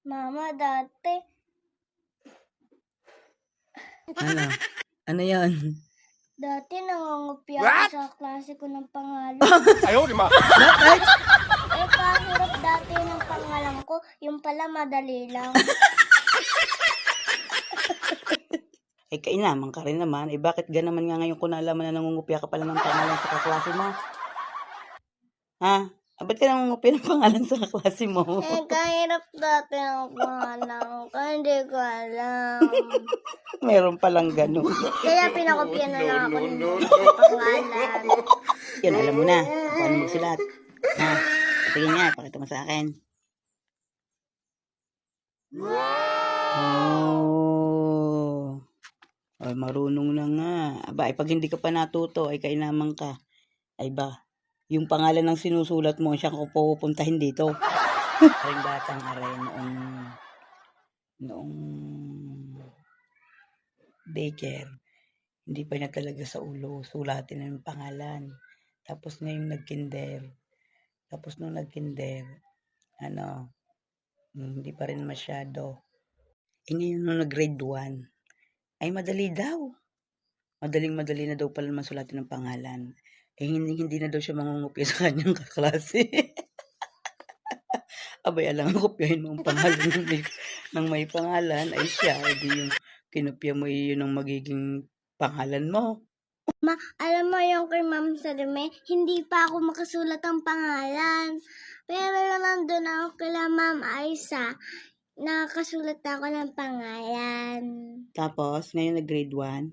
Mama, dati, Ano? Ano yan? dati nangungupya ako sa klase ko ng pangalan. Bakit? Eh, kahirap dati ng pangalan ko, yung pala madali lang. Eh, kainaman ka rin naman. Eh, bakit naman nga ngayon ko nalaman na nangungupya ka pala ng pangalan sa kaklase mo? Ha? Ba't ka nangungupya ng pangalan sa kaklase mo? Eh, kahirap dati ng pangalan ko, hindi ko alam. Meron palang ganun. Kaya pinakopya na lang ako ng pangalan. Yun, alam mo na. Paano magsulat. Ha? Tingin nga, pakita mo sa akin. Oh. Ay, marunong na nga. Aba, pag hindi ka pa natuto, ay kainaman ka. Ay ba, yung pangalan ng sinusulat mo, siya ko pupuntahin dito. Aring batang aray noong daycare, hindi pa niya talaga sa ulo sulatin ang pangalan. Tapos ngayong nag-kinder, tapos nung nag-kinder, hindi pa rin masyado. Eh ngayon nung nag-grade 1, ay madali daw. Madaling-madali na daw pala masulatin ng pangalan. Eh hindi na daw siya mangungupya sa kanyang kaklase. Abay, alam ang kopyahin mo ang pangalan ng may pangalan, ay siya, hindi yung kinopya mo, yun ang magiging pangalan mo. Ma, alam mo yung kay Ma'am Salome, hindi pa ako makasulat ang pangalan. Pero nandun ako kila Ma'am Aisa, nakasulat ako ng pangalan. Tapos, ngayon nag-grade 1,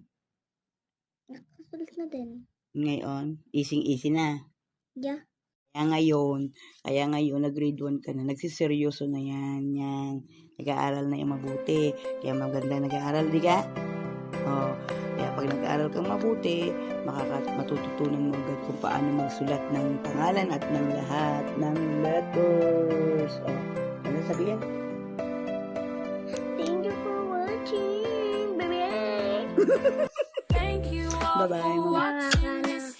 Nakasulat na din. ngayon, easy na. Yeah. Kaya ngayon, nag-grade 1 ka na, nagsiseryoso na yan. Nag-aaral na yung mabuti. Kaya maganda nag-aaral, di ka? Oh, kaya pag nag-aaral kang mabuti, matututunan mo agad kung paano magsulat ng pangalan at ng lahat ng letters. Oh, ano sabihin? Thank you for watching, baby. Thank you all Bye-bye, for Mama. watching.